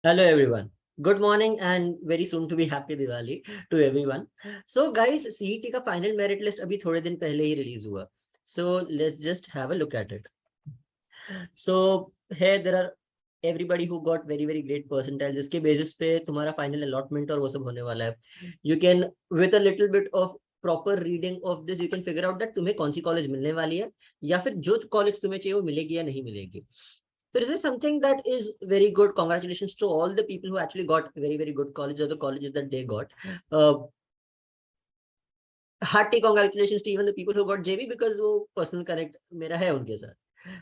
Hello everyone. Good morning and very soon to be happy Diwali to everyone. So guys, CET का final merit list अभी थोड़े दिन पहले ही release हुआ. So let's just have a look at it. So here there are everybody who got very great percentile जिसके basis पे तुम्हारा final allotment और वो सब होने वाला है. You can with a little bit of proper reading of this you can figure out that तुम्हें कौन सी college मिलने वाली है या फिर जो college तुम्हें चाहिए वो मिलेगी या नहीं मिलेगी. So this is something that is very good. Congratulations to all the people who actually got very good college or the colleges that they got. Hearty congratulations to even the people who got JV because वो personal connect मेरा है उनके साथ.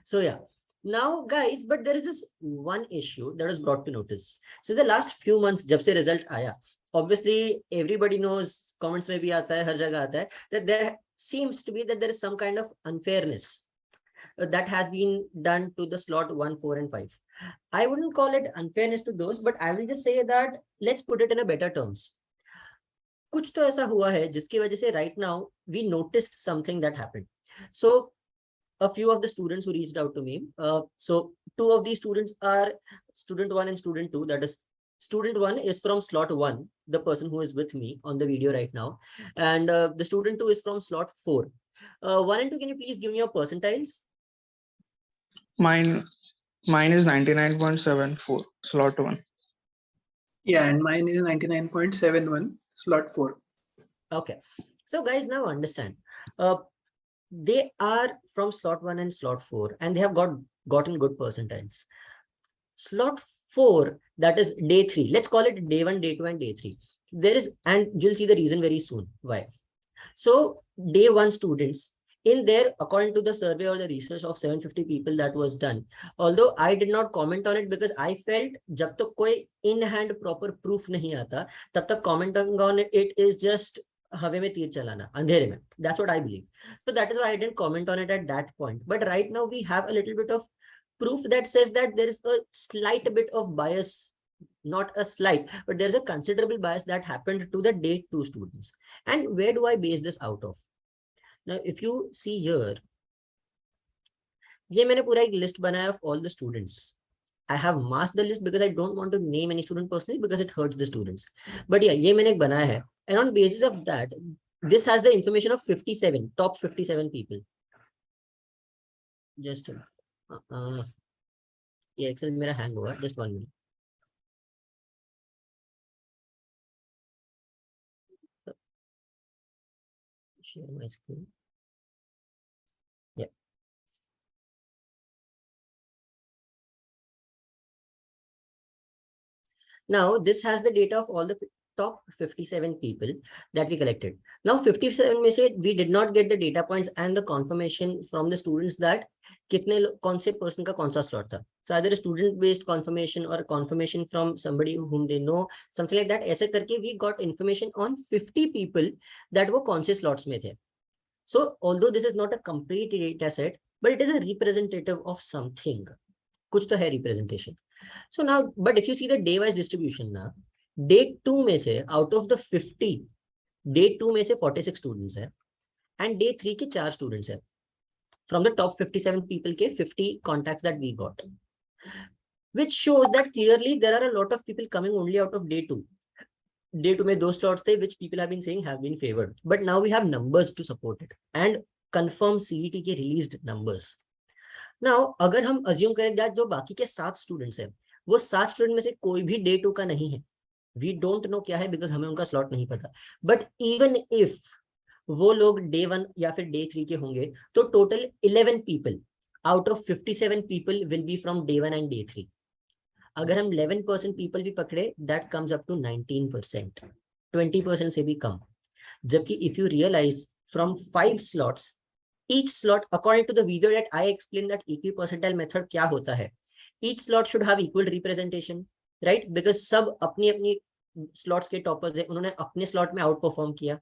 So yeah. Now guys, but there is this one issue that was brought to notice. So the last few months जब से result आया, obviously everybody knows, comments में भी आता है, हर जगह आता है, that there seems to be that there is some kind of unfairness that has been done to the slot 1, 4 and 5. I wouldn't call it unfairness to those, but I will just say that let's put it in a better terms. कुछ तो ऐसा हुआ है जिसकी वजह से right now we noticed something that happened. So a few of the students who reached out to me, so two of these students are student 1 and student 2. That is, student 1 is from slot 1, the person who is with me on the video right now, and the student 2 is from slot 4. 1 and 2, can you please give me your percentiles? Mine is 99.74, slot 1. Yeah, and mine is 99.71, slot 4. Okay, so guys, now understand, they are from slot 1 and slot 4 and they have gotten good percentiles. Slot 4, that is day 3, let's call it day 1, day 2 and day 3. There is, and you'll see the reason very soon why. So day 1 students, in there, according to the survey or the research of 750 people that was done, although I did not comment on it because I felt जब तक कोई in hand proper proof नहीं आता तब तक commenting on it is just हवे में तीर चलाना अंधेरे में. That's what I believe. So that is why I didn't comment on it at that point. But right now we have a little bit of proof that says that there is a slight bit of bias, not a slight, but there's a considerable bias that happened to the day 2 students. And where do I base this out of? Now, if you see here, ये मैंने पूरा एक list बनाया of all the students. I have masked the list because I don't want to name any student personally because it hurts the students. But yeah, ये मैंने एक बनाया है. And on basis of that, this has the information of 57, top 57 people. Just, ये Excel मेरा hang हुआ, just 1 minute. Share my screen. Yeah. Now this has the data of all the top 57 people that we collected. Now 57 में से we did not get the data points and the confirmation from the students that कितने कौन से person का कौन सा slot था. So either a student based confirmation or a confirmation from somebody whom they know, something like that. ऐसे करके we got information on 50 people that वो कौन से slots में थे. So although this is not a complete data set, but it is a representative of something. कुछ तो है representation. So now, but if you see the day wise distribution now, day 2 में से out of the 50, day 2 में से 46 students है and day 3 के 4 students है. From the top 57 people के 50 contacts that we got, which shows that clearly there are a lot of people coming only out of day 2. Day 2 में 2 slots थे which people have been saying have been favored, but now we have numbers to support it and confirm CET के released numbers. Now अगर हम assume करें that जो बाकी के 7 students हैं वो 7 student में से कोई भी day 2 का नहीं है, we don't know क्या है because हमें उनका slot नहीं पता, but even if वो लोग day 1 या फिर day 3 के होंगे तो total 11 people out of 57 people will be from day 1 and day 3. अगर हम 11% people भी पकड़े, that comes up to 19%, 20% से भी कम. जबकि if you realize from 5 slots, each slot, according to the video that I explained that EQ percentile method क्या होता है, each slot should have equal representation, right? Because सब अपनी अपनी slots के toppers है, उन्होंने अपने slot में outperform किया.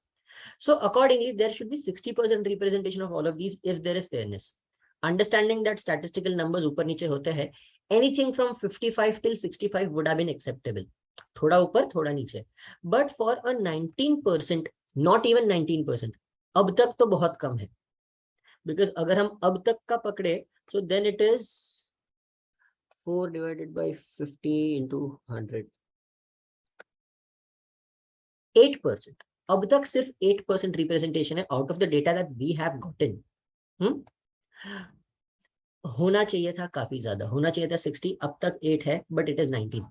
So accordingly, there should be 60% representation of all of these if there is fairness. Understanding that statistical numbers ऊपर नीचे होते हैं, anything from 55 till 65 would have been acceptable. थोड़ा ऊपर थोड़ा नीचे. But for a 19%, not even 19%, अब तक तो बहुत कम है. Because अगर हम अब तक का पकड़े, so then it is 4 divided by 50 into 100. 8%. अब तक सिर्फ 8% रिप्रेजेंटेशन है out of the data that we have gotten. होना चाहिए था काफी ज्यादा, होना चाहिए था 60, अब तक 8 है but it is 19.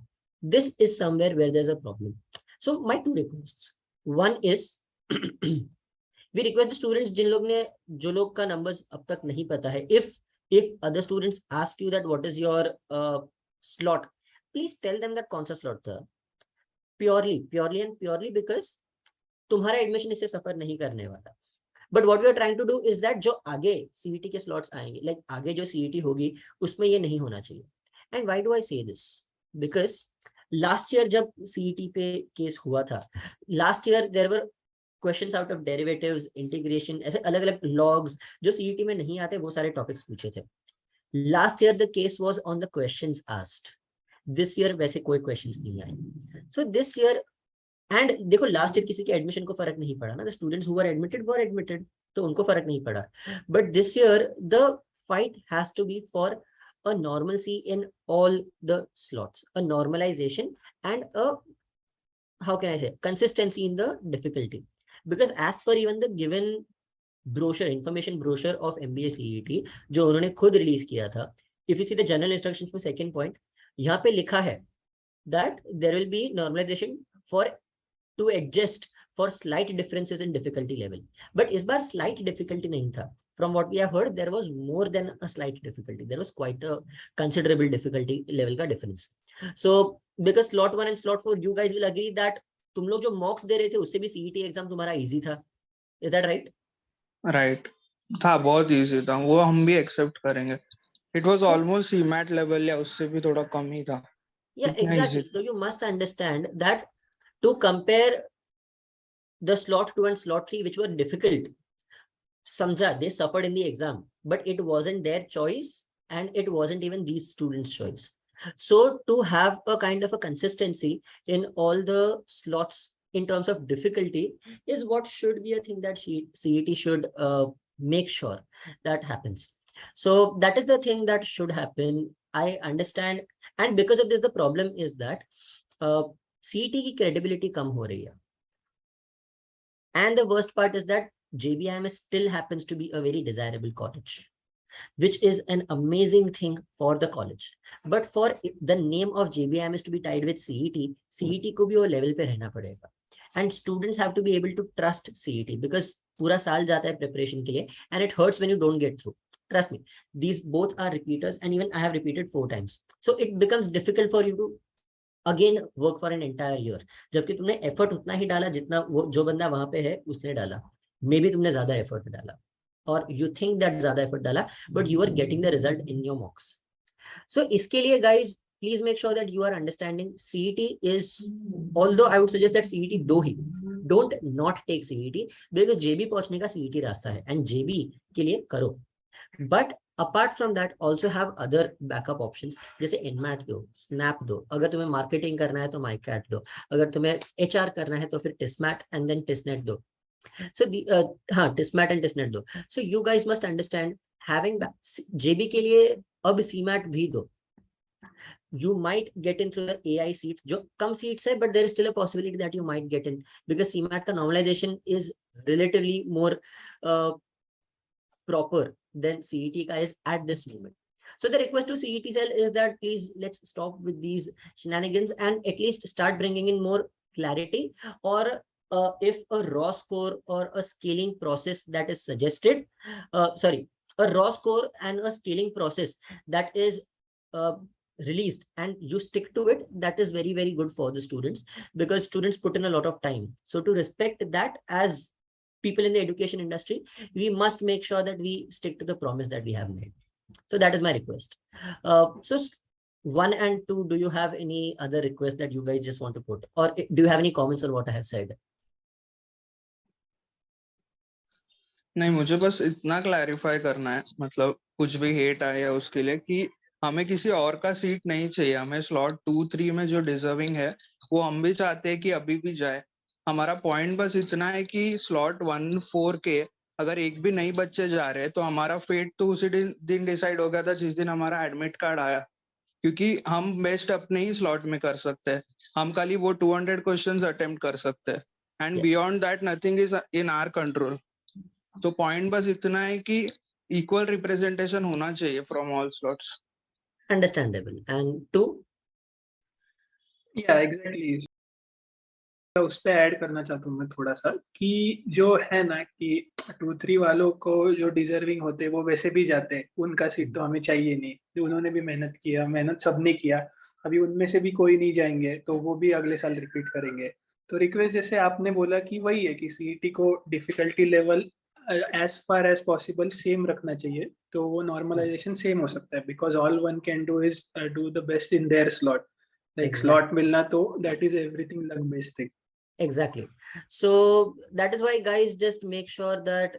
This is somewhere where there is a problem. So my two requests, one is we request students जिन लोग ने, जो लोग का नंबर्स अब तक नहीं पता है, if other students ask you that what is your slot, please tell them that कौन सा slot था. purely because तुम्हारा एडमिशन इससे सफर नहीं करने वाला. But what we are trying to do is that जो आगे सीईटी के स्लॉट्स आएंगे, लाइक आगे जो सीईटी होगी उसमें ये नहीं होना चाहिए. And why do I say this? Because last year जब सीईटी पे केस हुआ था, last year there were questions out of derivatives, integration, ऐसे अलग अलग लॉग्स जो सीईटी में नहीं आते, वो सारे टॉपिक्स पूछे थे. Last year the case was on the questions asked. This year वैसे कोई क्वेश्चंस नहीं आए. सो दिस ईयर, एंड देखो लास्ट ईयर किसी के एडमिशन को फर्क नहीं पड़ा ना, the students who are admitted तो उनको फर्क नहीं पड़ा. But this year the fight has to be for a normalcy in all the slots, a normalization and a, how can I say, consistency in the difficulty. Because as per even the given brochure, information brochure of MBA CET जो उन्होंने खुद release किया था, if you see the general instructions में second point, यहाँ पे लिखा है that there will be normalization for to adjust for slight differences in difficulty level. But इस बार slight difficulty नहीं था. From what we have heard, there was more than a slight difficulty. There was quite a considerable difficulty level का difference. So because slot 1 and slot 4, you guys will agree that तुम लोग जो mocks दे रहे थे उससे भी CET exam तुम्हारा easy था. Is that right? Right. था, बहुत easy था, वो हम भी accept करेंगे. It was almost CMAT level या उससे भी थोड़ा कम ही था. Yeah, exactly. So you must understand that to compare the slot 2 and slot 3 which were difficult, samjha, they suffered in the exam, but it wasn't their choice and it wasn't even these students' choice. So to have a kind of a consistency in all the slots in terms of difficulty is what should be a thing that CET should make sure that happens. So that is the thing that should happen. I understand, and because of this the problem is that CET की credibility कम हो रही है. And the worst part is that JBIMS still happens to be a very desirable college, which is an amazing thing for the college. But for the name of JBIMS to be tied with CET को भी वो level पे रहना पड़ेगा. And students have to be able to trust CET because पूरा साल जाता है preparation के लिए, and it hurts when you don't get through. Trust me, these both are repeaters, and even I have repeated 4 times. So it becomes difficult for you to again work for an entire year. जबकि तुमने effort उतना ही डाला जितना वो जो बंदा वहां पे है उसने डाला. मे बी तुमने ज्यादा एफर्ट डाला, और यू थिंक दैट ज्यादा एफर्ट डाला, but you are getting the result in your mocks. So इसके लिए guys please make sure that you are understanding CET is, although I would suggest that CET दो ही, don't not take CET because JB पहुंचने का CET रास्ता है, and JB के लिए करो. But apart from that also have other backup options, जैसे NMAT दो, SNAP दो, अगर तुम्हें मार्केटिंग करना है तो MyCat दो, अगर तुम्हें HR करना है तो फिर TISMAT and then TISNET दो. So the TISMAT and TISNET दो. So you guys must understand, having JB के लिए अब CMAT भी दो. You might get in through the AI seats, जो कम seats है, but there is still a possibility that you might get in because CMAT का normalization is relatively more proper than CET का is at this moment. So the request to CET cell is that please let's stop with these shenanigans and at least start bringing in more clarity, or if a raw score or a scaling process that is suggested, a raw score and a scaling process that is released and you stick to it, that is very, very good for the students because students put in a lot of time. So to respect that, as people in the education industry, we must make sure that we stick to the promise that we have made. So that is my request. So 1 and 2, do you have any other request that you guys just want to put, or do you have any comments on what I have said? नहीं, मुझे बस इतना clarify करना है, मतलब कुछ भी hate आए या उसके लिए, कि हमें किसी और का सीट नहीं चाहिए. हमें स्लॉट 2-3 में जो डिजर्विंग है वो हम भी चाहते हैं कि अभी भी जाए. हमारा पॉइंट बस इतना है कि स्लॉट 1-4 के अगर एक भी नए बच्चे जा रहे हैं तो हमारा फेट तो उसी दिन डिसाइड हो गया था जिस दिन हमारा एडमिट कार्ड आया, क्योंकि हम बेस्ट अपने ही स्लॉट में कर सकते हैं, हम खाली वो 200 क्वेश्चंस अटेम्प्ट कर सकते हैं, and beyond that nothing is in our control. तो पॉइंट बस इतना है कि इक्वल रिप्रेजेंटेशन होना चाहिए from all slots. Understandable. And to या एग्जैक्टली, उस पे ऐड करना चाहता हूँ मैं थोड़ा सा कि जो है ना कि 2-3 वालों को जो डिजर्विंग होते हैं वो वैसे भी जाते हैं, उनका सीट तो हमें चाहिए नहीं, जो उन्होंने भी मेहनत किया, मेहनत सबने किया, अभी उनमें से भी कोई नहीं जाएंगे तो वो भी अगले साल रिपीट करेंगे। तो रिक्वेस्ट जैसे आपने बोला कि वही है कि सीईटी को difficulty level as far as possible same रखना चाहिए, तो वो नॉर्मलाइजेशन सेम हो सकता है, because all one can do is do the best in their slot. Like slot मिलना तो that is everything luck based thing. Exactly. So that is why, guys, just make sure that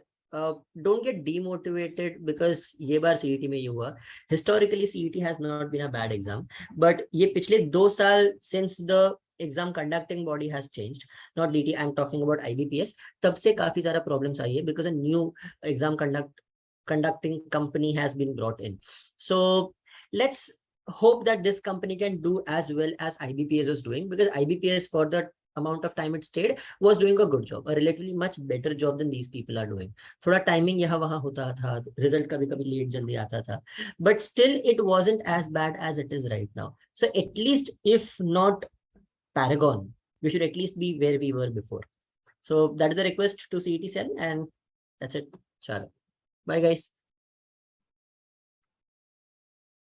don't get demotivated because ये बार CET में ये हुआ. Historically, CET has not been a bad exam, but ये पिछले 2 साल since the exam conducting body has changed, not DT, I'm talking about IBPS, तब से काफी सारा problems आई है because a new exam conducting company has been brought in. So let's hope that this company can do as well as IBPS was doing, because IBPS for the amount of time it stayed was doing a good job, a relatively much better job than these people are doing. थोड़ा timing यहाँ वहाँ होता था, result कभी कभी late जल्दी आता था, but still it wasn't as bad as it is right now. So at least if not paragon, we should at least be where we were before. So that is the request to CET cell, and that's it. Chalo, bye guys.